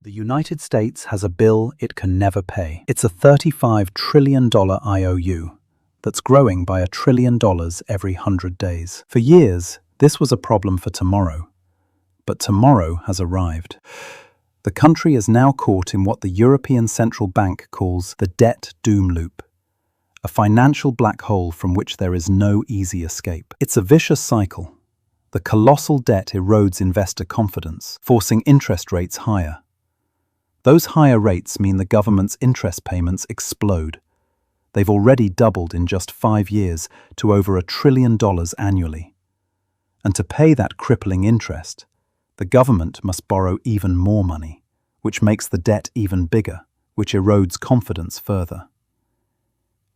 The United States has a bill it can never pay. It's a $35 trillion IOU that's growing by $1 trillion every 100 days. For years, this was a problem for tomorrow. But tomorrow has arrived. The country is now caught in what the European Central Bank calls the debt doom loop, a financial black hole from which there is no easy escape. It's a vicious cycle. The colossal debt erodes investor confidence, forcing interest rates higher. Those higher rates mean the government's interest payments explode. They've already doubled in just 5 years to over $1 trillion annually. And to pay that crippling interest, the government must borrow even more money, which makes the debt even bigger, which erodes confidence further.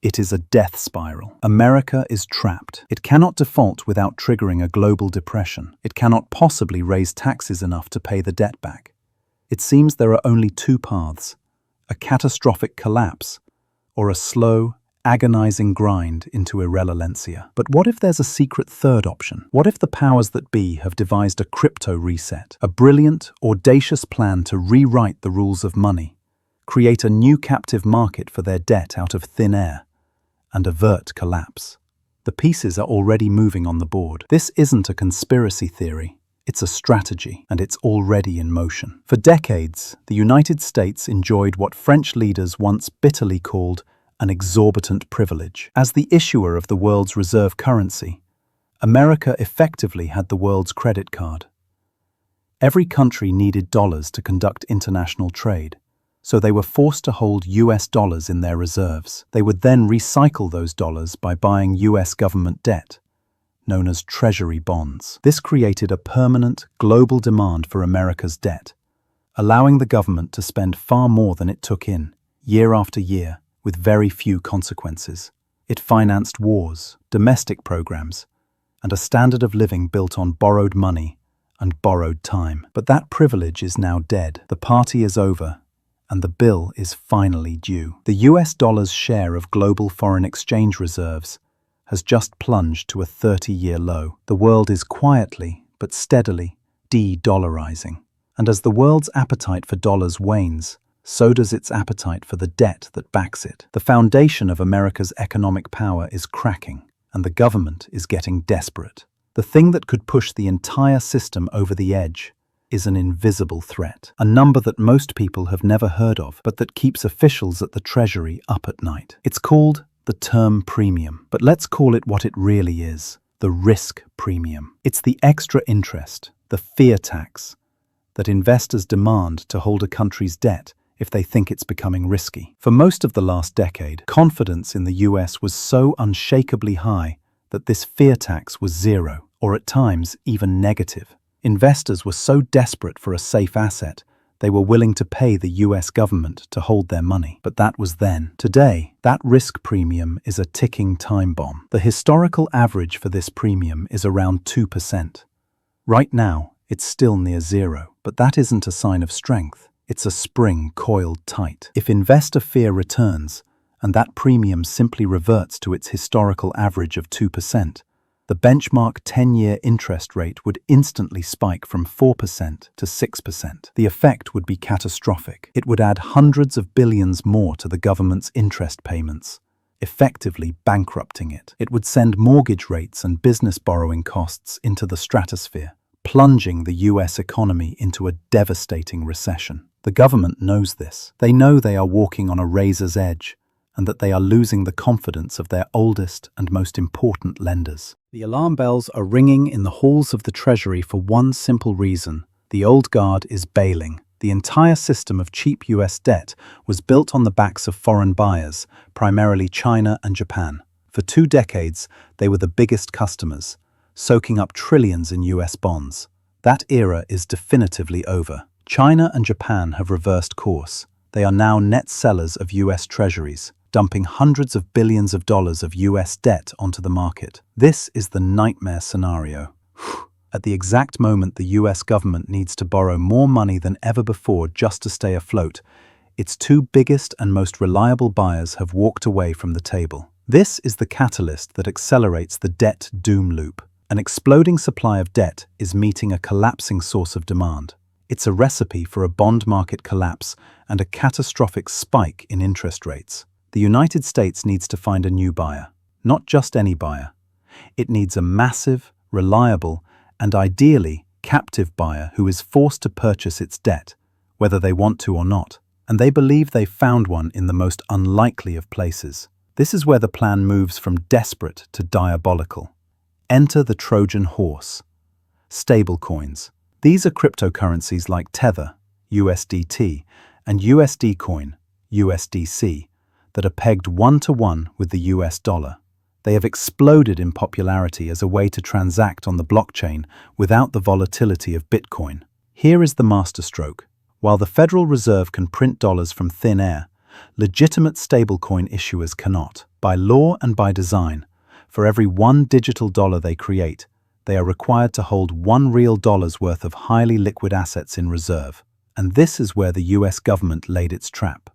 It is a death spiral. America is trapped. It cannot default without triggering a global depression. It cannot possibly raise taxes enough to pay the debt back. It seems there are only two paths: a catastrophic collapse or a slow, agonizing grind into irrelevancia. But what if there's a secret third option? What if the powers that be have devised a crypto reset, a brilliant, audacious plan to rewrite the rules of money, create a new captive market for their debt out of thin air, and avert collapse? The pieces are already moving on the board. This isn't a conspiracy theory. It's a strategy, and it's already in motion. For decades, the United States enjoyed what French leaders once bitterly called an exorbitant privilege. As the issuer of the world's reserve currency, America effectively had the world's credit card. Every country needed dollars to conduct international trade, so they were forced to hold US dollars in their reserves. They would then recycle those dollars by buying US government debt, known as treasury bonds. This created a permanent, global demand for America's debt, allowing the government to spend far more than it took in, year after year, with very few consequences. It financed wars, domestic programs, and a standard of living built on borrowed money and borrowed time. But that privilege is now dead. The party is over, and the bill is finally due. The US dollar's share of global foreign exchange reserves has just plunged to a 30-year low. The world is quietly, but steadily, de-dollarizing. And as the world's appetite for dollars wanes, so does its appetite for the debt that backs it. The foundation of America's economic power is cracking, and the government is getting desperate. The thing that could push the entire system over the edge is an invisible threat, a number that most people have never heard of, but that keeps officials at the Treasury up at night. It's called the term premium, but let's call it what it really is: the risk premium. It's the extra interest, the fear tax, that investors demand to hold a country's debt if they think it's becoming risky. For most of the last decade, confidence in the US was so unshakably high that this fear tax was zero, or at times even negative. Investors were so desperate for a safe asset, they were willing to pay the US government to hold their money. But that was then. Today, that risk premium is a ticking time bomb. The historical average for this premium is around 2%. Right now, it's still near zero. But that isn't a sign of strength. It's a spring coiled tight. If investor fear returns, and that premium simply reverts to its historical average of 2%, the benchmark 10-year interest rate would instantly spike from 4% to 6%. The effect would be catastrophic. It would add hundreds of billions more to the government's interest payments, effectively bankrupting it. It would send mortgage rates and business borrowing costs into the stratosphere, plunging the US economy into a devastating recession. The government knows this. They know they are walking on a razor's edge, and that they are losing the confidence of their oldest and most important lenders. The alarm bells are ringing in the halls of the Treasury for one simple reason: the old guard is bailing. The entire system of cheap US debt was built on the backs of foreign buyers, primarily China and Japan. For 2 decades, they were the biggest customers, soaking up trillions in US bonds. That era is definitively over. China and Japan have reversed course. They are now net sellers of US treasuries, dumping hundreds of billions of dollars of US debt onto the market. This is the nightmare scenario. At the exact moment the US government needs to borrow more money than ever before just to stay afloat, its 2 biggest and most reliable buyers have walked away from the table. This is the catalyst that accelerates the debt doom loop. An exploding supply of debt is meeting a collapsing source of demand. It's a recipe for a bond market collapse and a catastrophic spike in interest rates. The United States needs to find a new buyer. Not just any buyer. It needs a massive, reliable, and ideally captive buyer who is forced to purchase its debt, whether they want to or not. And they believe they've found one in the most unlikely of places. This is where the plan moves from desperate to diabolical. Enter the Trojan horse. Stablecoins. These are cryptocurrencies like Tether, USDT, and USD Coin, USDC, that are pegged one-to-one with the US dollar. They have exploded in popularity as a way to transact on the blockchain without the volatility of Bitcoin. Here is the masterstroke. While the Federal Reserve can print dollars from thin air, legitimate stablecoin issuers cannot. By law and by design, for every one digital dollar they create, they are required to hold one real dollar's worth of highly liquid assets in reserve. And this is where the US government laid its trap.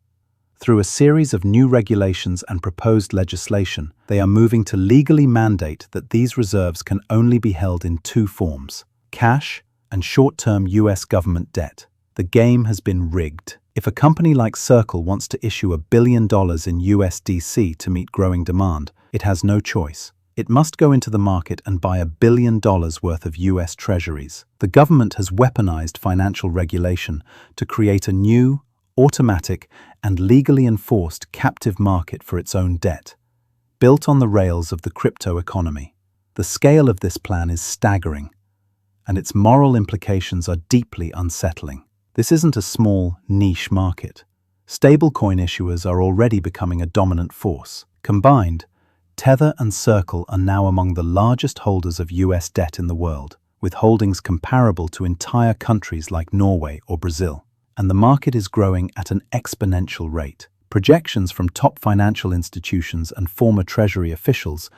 Through a series of new regulations and proposed legislation, they are moving to legally mandate that these reserves can only be held in two forms: cash and short-term US government debt. The game has been rigged. If a company like Circle wants to issue $1 billion in USDC to meet growing demand, it has no choice. It must go into the market and buy $1 billion worth of US treasuries. The government has weaponized financial regulation to create a new, automatic, and legally enforced captive market for its own debt, built on the rails of the crypto economy. The scale of this plan is staggering, and its moral implications are deeply unsettling. This isn't a small, niche market. Stablecoin issuers are already becoming a dominant force. Combined, Tether and Circle are now among the largest holders of US debt in the world, with holdings comparable to entire countries like Norway or Brazil. And the market is growing at an exponential rate. Projections from top financial institutions and former Treasury officials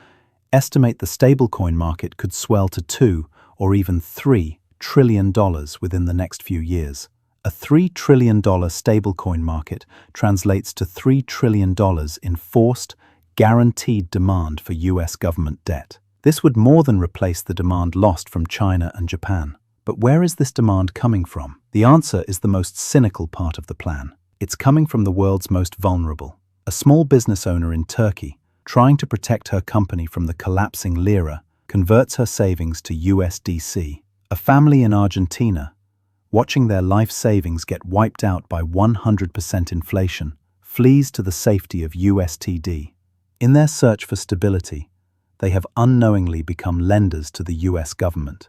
estimate the stablecoin market could swell to $2 or even $3 trillion within the next few years. A $3 trillion stablecoin market translates to $3 trillion in forced, guaranteed demand for US government debt. This would more than replace the demand lost from China and Japan. But where is this demand coming from? The answer is the most cynical part of the plan. It's coming from the world's most vulnerable. A small business owner in Turkey, trying to protect her company from the collapsing lira, converts her savings to USDC. A family in Argentina, watching their life savings get wiped out by 100% inflation, flees to the safety of USTD. In their search for stability, they have unknowingly become lenders to the US government.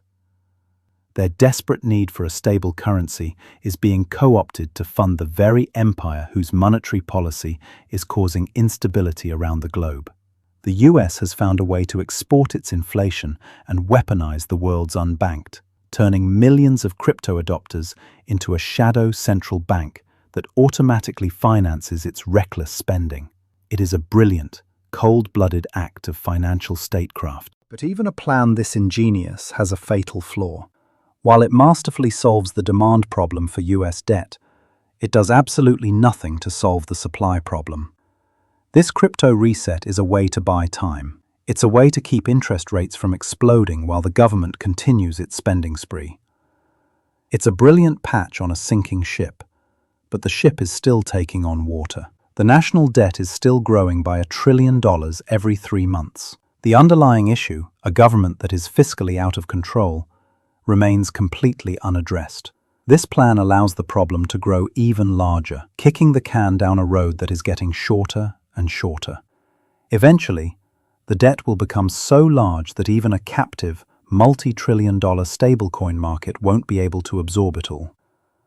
Their desperate need for a stable currency is being co-opted to fund the very empire whose monetary policy is causing instability around the globe. The US has found a way to export its inflation and weaponize the world's unbanked, turning millions of crypto adopters into a shadow central bank that automatically finances its reckless spending. It is a brilliant, cold-blooded act of financial statecraft. But even a plan this ingenious has a fatal flaw. While it masterfully solves the demand problem for US debt, it does absolutely nothing to solve the supply problem. This crypto reset is a way to buy time. It's a way to keep interest rates from exploding while the government continues its spending spree. It's a brilliant patch on a sinking ship, but the ship is still taking on water. The national debt is still growing by $1 trillion every 3 months. The underlying issue, a government that is fiscally out of control, remains completely unaddressed. This plan allows the problem to grow even larger, kicking the can down a road that is getting shorter and shorter. Eventually, the debt will become so large that even a captive, multi-trillion-dollar stablecoin market won't be able to absorb it all.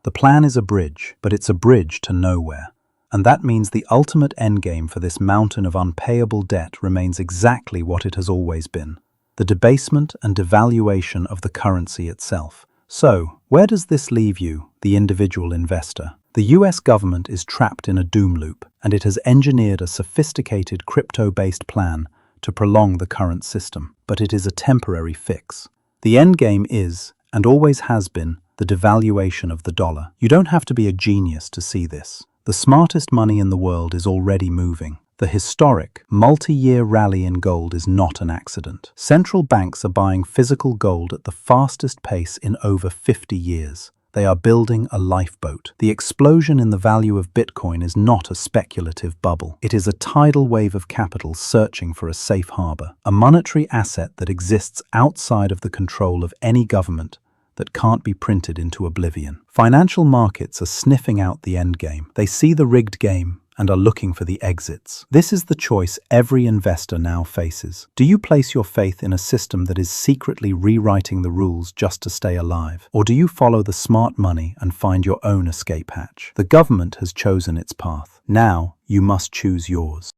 The plan is a bridge, but it's a bridge to nowhere. And that means the ultimate endgame for this mountain of unpayable debt remains exactly what it has always been: the debasement and devaluation of the currency itself. So, where does this leave you, the individual investor? The US government is trapped in a doom loop, and it has engineered a sophisticated crypto-based plan to prolong the current system. But it is a temporary fix. The endgame is, and always has been, the devaluation of the dollar. You don't have to be a genius to see this. The smartest money in the world is already moving. The historic, multi-year rally in gold is not an accident. Central banks are buying physical gold at the fastest pace in over 50 years. They are building a lifeboat. The explosion in the value of Bitcoin is not a speculative bubble. It is a tidal wave of capital searching for a safe harbor, a monetary asset that exists outside of the control of any government, that can't be printed into oblivion. Financial markets are sniffing out the endgame. They see the rigged game and are looking for the exits. This is the choice every investor now faces. Do you place your faith in a system that is secretly rewriting the rules just to stay alive? Or do you follow the smart money and find your own escape hatch? The government has chosen its path. Now, you must choose yours.